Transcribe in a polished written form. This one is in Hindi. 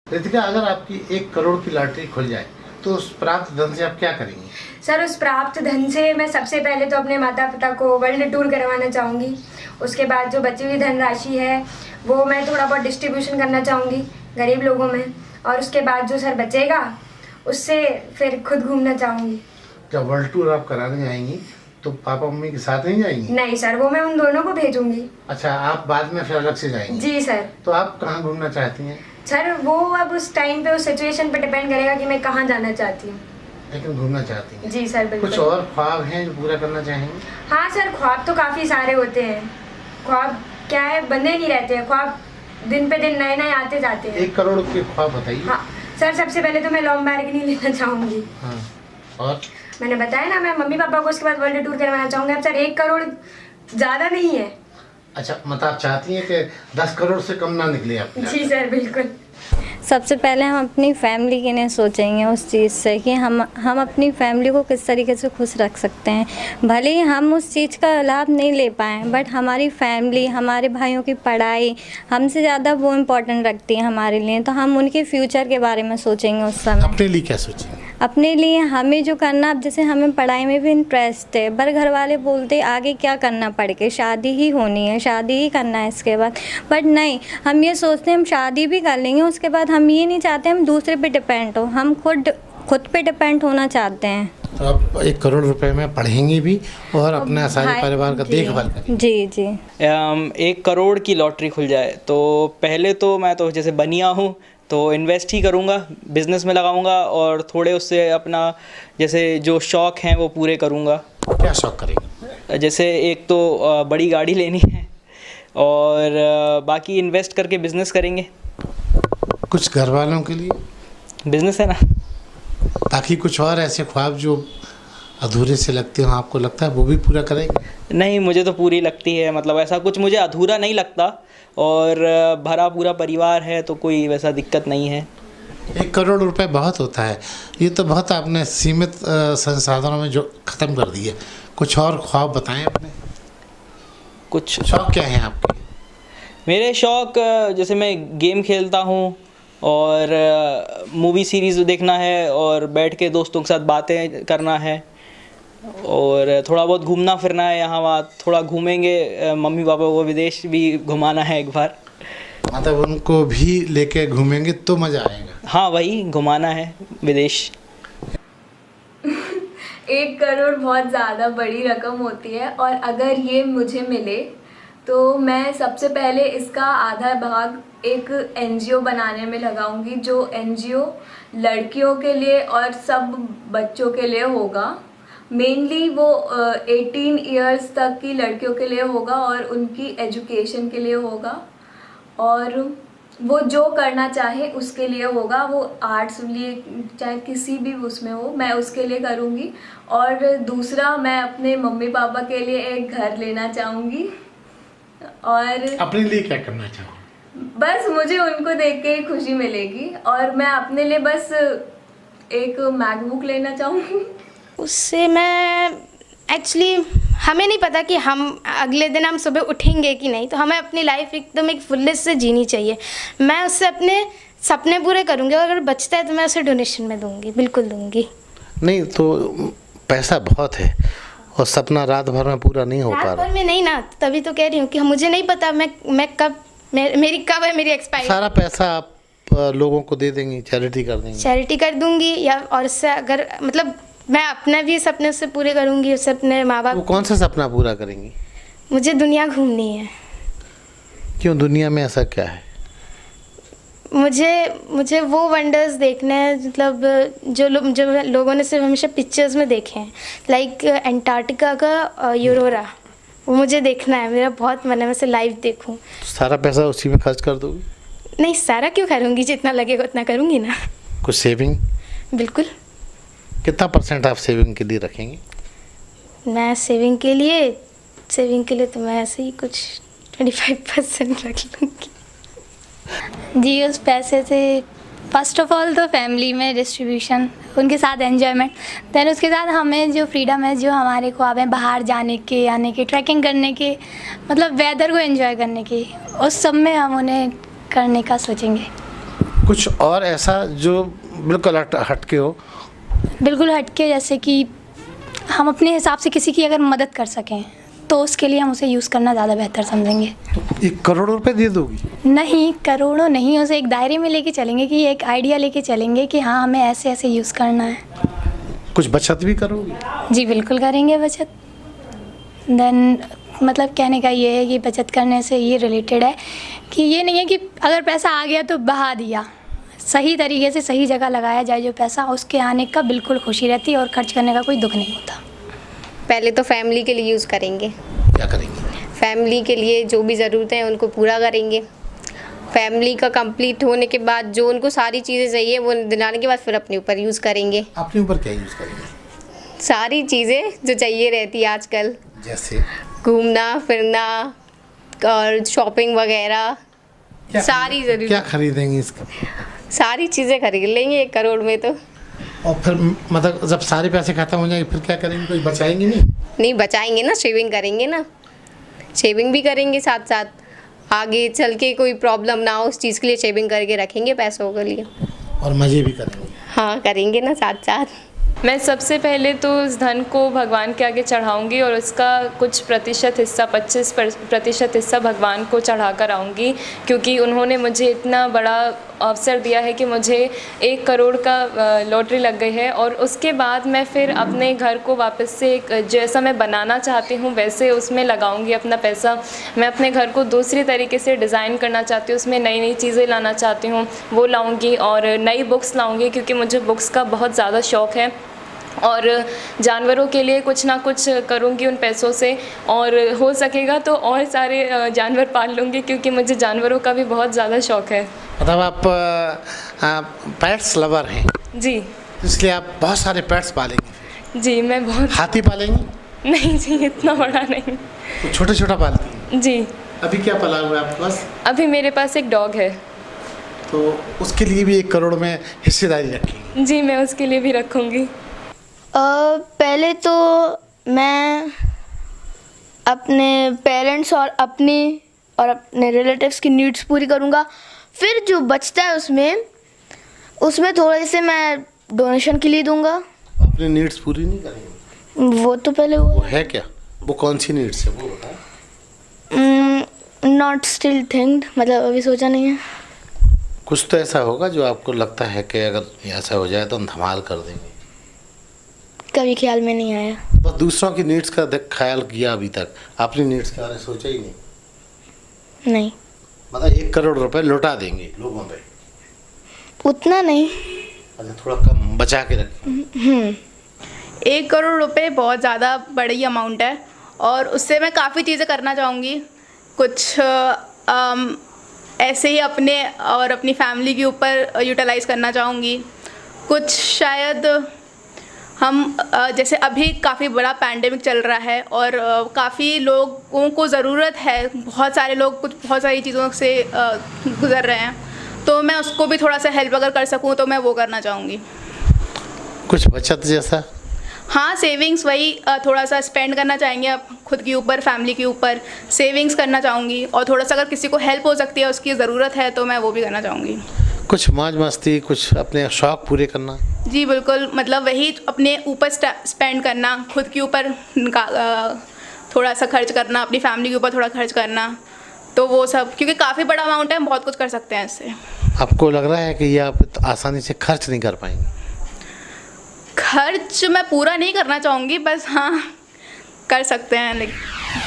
रितिका, अगर आपकी 1 करोड़ की लॉटरी खुल जाए तो उस प्राप्त धन से आप क्या करेंगी? सर, उस प्राप्त धन से मैं सबसे पहले तो अपने माता पिता को वर्ल्ड टूर करवाना चाहूँगी। उसके बाद जो बची हुई धनराशि है वो मैं थोड़ा बहुत डिस्ट्रीब्यूशन करना चाहूँगी गरीब लोगों में, और उसके बाद जो सर बचेगा उससे फिर खुद घूमना चाहूँगी। जब वर्ल्ड टूर आप कराने जाएंगी तो पापा मम्मी के साथ नहीं जाएंगी? नहीं सर, वो मैं उन दोनों को भेजूंगी। अच्छा, आप बाद में फिर अलग से जाएंगी? जी सर। तो आप कहाँ घूमना चाहती हैं? सर, वो अब उस टाइम पे उस सिचुएशन पे डिपेंड करेगा कि मैं कहाँ जाना चाहती हूँ। लेकिन घूमना चाहती हैं? जी सर, बिल्कुल। कुछ और ख्वाब हैं जो पूरा करना चाहेंगे? हाँ सर, ख्वाब तो काफ़ी सारे होते हैं। ख्वाब क्या है, बंधे नहीं रहते हैं। ख्वाब दिन पे दिन नए नए आते जाते हैं। 1 करोड़ के ख्वाब बताइए। हाँ सर, सबसे पहले तो मैं लैम्बोर्गिनी लेना चाहूँगी। हाँ, और मैंने बताया ना, मैं मम्मी पापा को उसके बाद वर्ल्ड टूर करवाना चाहूँगी। अब सर 1 करोड़ ज़्यादा नहीं है। अच्छा, मतलब आप चाहती हैं कि 10 करोड़ से कम ना निकले आप? जी सर, बिल्कुल। सबसे पहले हम अपनी फैमिली के लिए सोचेंगे उस चीज़ से कि हम अपनी फैमिली को किस तरीके से खुश रख सकते हैं। भले ही हम उस चीज़ का लाभ नहीं ले पाएँ, बट हमारी फैमिली, हमारे भाइयों की पढ़ाई हमसे ज़्यादा वो इम्पोर्टेंट रखती है हमारे लिए, तो हम उनके फ्यूचर के बारे में सोचेंगे उस समय। अपने लिए क्या सोचेंगे? अपने लिए हमें जो करना, अब जैसे हमें पढ़ाई में भी इंटरेस्ट है, पर घर वाले बोलते आगे क्या करना पड़ के, शादी ही होनी है, शादी ही करना है इसके बाद। बट नहीं, हम ये सोचते हैं हम शादी भी कर लेंगे, उसके बाद हम ये नहीं चाहते हम दूसरे पे डिपेंड हो, हम खुद पे डिपेंड होना चाहते हैं। तो आप 1 करोड़ रुपए में पढ़ेंगी भी और अपने सारे परिवार का देखभाल करेंगी? जी जी। 1 करोड़ की लॉटरी खुल जाए तो पहले तो मैं तो जैसे बनिया हूँ तो इन्वेस्ट ही करूँगा, बिज़नेस में लगाऊँगा और थोड़े उससे अपना जैसे जो शौक़ हैं वो पूरे करूँगा। क्या शौक़ करेंगे? जैसे एक तो बड़ी गाड़ी लेनी है और बाकी इन्वेस्ट करके बिज़नेस करेंगे। कुछ घर वालों के लिए बिज़नेस है ना। ताकि कुछ और ऐसे ख्वाब जो अधूरे से लगते हो, आपको लगता है वो भी पूरा करेंगे? नहीं, मुझे तो पूरी लगती है, मतलब ऐसा कुछ मुझे अधूरा नहीं लगता और भरा पूरा परिवार है तो कोई वैसा दिक्कत नहीं है। 1 करोड़ रुपए बहुत होता है, ये तो बहुत आपने सीमित संसाधनों में जो ख़त्म कर दिए। कुछ और ख्वाब बताएं अपने। कुछ शौक़ क्या है आपके? मेरे शौक़ जैसे मैं गेम खेलता हूँ और मूवी सीरीज़ देखना है और बैठ के दोस्तों के साथ बातें करना है और थोड़ा बहुत घूमना फिरना है, यहाँ वहाँ थोड़ा घूमेंगे। मम्मी पापा को विदेश भी घुमाना है एक बार। मतलब उनको भी लेके घूमेंगे तो मज़ा आएगा? हाँ, वही घुमाना है विदेश। 1 करोड़ बहुत ज़्यादा बड़ी रकम होती है, और अगर ये मुझे मिले तो मैं सबसे पहले इसका आधा भाग एक NGO बनाने में लगाऊंगी, जो NGO लड़कियों के लिए और सब बच्चों के लिए होगा। मेनली वो 18 इयर्स तक की लड़कियों के लिए होगा और उनकी एजुकेशन के लिए होगा, और वो जो करना चाहे उसके लिए होगा। वो आर्ट्स लिए चाहे किसी भी उसमें हो, मैं उसके लिए करूँगी। और दूसरा, मैं अपने मम्मी पापा के लिए एक घर लेना चाहूँगी। और अपने लिए क्या करना चाहो? बस मुझे उनको देख के खुशी मिलेगी, और मैं अपने लिए बस एक मैकबुक लेना चाहूँगी। उससे मैं एक्चुअली हमें नहीं पता कि हम अगले दिन हम सुबह उठेंगे कि नहीं, तो हमें अपनी लाइफ एकदम एक फुलनेस से जीनी चाहिए। मैं उससे अपने सपने पूरे करूँगी, और अगर बचता है तो मैं उसे डोनेशन में दूँगी, बिल्कुल दूँगी। नहीं तो पैसा बहुत है और सपना रात भर में पूरा नहीं हो पा रात रहा। भर में नहीं ना, तभी तो कह रही हूँ कि मुझे नहीं पता मैं कब मेरी कब है मेरी एक्सपायरी। सारा पैसा आप लोगों को दे देंगी, चैरिटी कर देंगी? चैरिटी कर दूँगी, या और उससे अगर मतलब मैं अपना भी सपने उससे पूरे करूँगी, उससे अपने माँ बाप। वो कौन सा सपना पूरा करेंगी? मुझे दुनिया घूमनी है। क्यों, दुनिया में ऐसा क्या है? मुझे वो वंडर्स देखने हैं, मतलब जो लोगों ने सिर्फ हमेशा पिक्चर्स में देखे हैं, लाइक अंटार्कटिका का यूरोरा, वो मुझे देखना है। मेरा बहुत मन है मैं उसे लाइव देखूं। सारा पैसा उसी में खर्च कर दोगी? नहीं, सारा क्यों करूँगी, जितना लगेगा उतना करूँगी ना। कुछ सेविंग? बिल्कुल। कितना % आप सेविंग के लिए रखेंगे? मैं सेविंग के लिए तो मैं ऐसे ही कुछ 25% रख लूँगी। जी, उस पैसे से फर्स्ट ऑफ ऑल तो फैमिली में डिस्ट्रीब्यूशन, उनके साथ एंजॉयमेंट, देन उसके साथ हमें जो फ्रीडम है, जो हमारे ख्वाब हैं बाहर जाने के, आने के, ट्रैकिंग करने के, मतलब वेदर को एंजॉय करने के, उस सब में हम उन्हें करने का सोचेंगे। कुछ और ऐसा जो बिल्कुल हटके हो? बिल्कुल हटके, जैसे कि हम अपने हिसाब से किसी की अगर मदद कर सकें तो उसके लिए हम उसे यूज़ करना ज़्यादा बेहतर समझेंगे। तो 1 करोड़ रुपए दे दोगी? नहीं, करोड़ों नहीं, उसे एक दायरे में लेके चलेंगे कि एक आइडिया लेके चलेंगे कि हाँ हमें ऐसे ऐसे यूज़ करना है। कुछ बचत भी करोगी? जी बिल्कुल करेंगे बचत। देन मतलब कहने का ये है कि बचत करने से ये रिलेटेड है कि ये नहीं है कि अगर पैसा आ गया तो बहा दिया, सही तरीके से सही जगह लगाया जाए जो पैसा, उसके आने का बिल्कुल खुशी रहती है और खर्च करने का कोई दुख नहीं होता। पहले तो फैमिली के लिए यूज़ करेंगे। क्या करेंगे? फैमिली के लिए जो भी ज़रूरतें हैं उनको पूरा करेंगे। फैमिली का कंप्लीट होने के बाद जो उनको सारी चीज़ें चाहिए वो दिलाने के बाद फिर अपने ऊपर यूज़ करेंगे। अपने ऊपर क्या यूज़ करेंगे? सारी चीज़ें जो चाहिए रहती है आजकल, जैसे घूमना फिरना और शॉपिंग वगैरह, सारी ज़रूरी क्या खरीदेंगे इसका? सारी चीज़ें खरीद लेंगे 1 करोड़ में तो। और फिर मतलब जब सारे पैसे खत्म हो जाएंगे फिर क्या करेंगे? कोई बचाएंगे नहीं? नहीं बचाएंगे ना, सेविंग करेंगे ना, सेविंग भी करेंगे साथ साथ, आगे चल के कोई प्रॉब्लम ना हो उस चीज़ के लिए सेविंग करके रखेंगे पैसों के लिए। और मज़े भी करेंगे? हाँ करेंगे ना साथ साथ। मैं सबसे पहले तो उस धन को भगवान के आगे चढ़ाऊंगी और उसका कुछ प्रतिशत हिस्सा 25% हिस्सा भगवान को चढ़ा कर आऊँगी, क्योंकि उन्होंने मुझे इतना बड़ा अवसर दिया है कि मुझे 1 करोड़ का लॉटरी लग गई है। और उसके बाद मैं फिर अपने घर को वापस से जैसा मैं बनाना चाहती हूँ वैसे उसमें लगाऊंगी अपना पैसा। मैं अपने घर को दूसरी तरीके से डिज़ाइन करना चाहती हूँ, उसमें नई नई चीज़ें लाना चाहती हूँ, वो लाऊंगी। और नई बुक्स लाऊंगी क्योंकि मुझे बुक्स का बहुत ज़्यादा शौक़ है। और जानवरों के लिए कुछ ना कुछ करूँगी उन पैसों से, और हो सकेगा तो और सारे जानवर पाल लूँगी क्योंकि मुझे जानवरों का भी बहुत ज़्यादा शौक़ है। मतलब आप पेट्स लवर हैं? जी इसलिए आप बहुत सारे पेट्स पालेंगे? जी मैं बहुत। हाथी पालेंगे? नहीं जी, इतना बड़ा नहीं। तो छोटा छोटा पालती हैं? जी। अभी क्या पाला हुआ है आपके पास? अभी मेरे पास एक डॉग है। तो उसके लिए भी 1 करोड़ में हिस्सेदारी रखेंगे? जी मैं उसके लिए भी रखूँगी। पहले तो मैं अपने पेरेंट्स और अपने रिलेटिव्स की नीड्स पूरी करूँगा। फिर जो बचता है उसमें थोड़े से मैं डोनेशन के लिए दूँगा। अपनी नीड्स पूरी नहीं करेंगे? वो तो पहले वो है क्या? वो कौन सी नीड्स है वो बताएं। नॉट स्टिल थिंक्ड, मतलब अभी सोचा नहीं है। कुछ तो ऐसा होगा जो आपको लगता है कि अगर ऐसा हो जाए तो हम धमाल कर देंगे? कभी ख्याल में नहीं आया। बस दूसरों की नीड्स का ख्याल किया अभी तक, अपनी नीड्स के बारे में सोचा ही नहीं? नहीं। मतलब 1 करोड़ रुपए लौटा देंगे लोगों पे? उतना नहीं। अच्छा, थोड़ा कम बचा के रखें। 1 करोड़ रुपए बहुत ज़्यादा बड़ी अमाउंट है और उससे मैं काफ़ी चीज़ें करना चाहूँगी। कुछ ऐसे ही अपने और अपनी फैमिली के ऊपर यूटिलाइज़ करना चाहूँगी। कुछ शायद हम जैसे अभी काफ़ी बड़ा पैंडेमिक चल रहा है और काफ़ी लोगों को ज़रूरत है, बहुत सारे लोग बहुत सारी चीज़ों से गुज़र रहे हैं, तो मैं उसको भी थोड़ा सा हेल्प अगर कर सकूं तो मैं वो करना चाहूँगी। कुछ बचत जैसा? हाँ, सेविंग्स, वही थोड़ा सा स्पेंड करना चाहेंगे आप खुद के ऊपर, फैमिली के ऊपर सेविंग्स करना चाहूँगी। और थोड़ा सा अगर किसी को हेल्प हो सकती है, उसकी ज़रूरत है, तो मैं वो भी करना चाहूँगी। कुछ मौज मस्ती, कुछ अपने शौक़ पूरे करना? जी बिल्कुल, मतलब वही अपने ऊपर स्पेंड करना, खुद के ऊपर थोड़ा सा खर्च करना, अपनी फैमिली के ऊपर थोड़ा खर्च करना, तो वो सब, क्योंकि काफ़ी बड़ा अमाउंट है, हम बहुत कुछ कर सकते हैं इससे। आपको लग रहा है कि ये आप आसानी से खर्च नहीं कर पाएंगे? खर्च मैं पूरा नहीं करना चाहूँगी, बस हाँ कर सकते हैं, लेकिन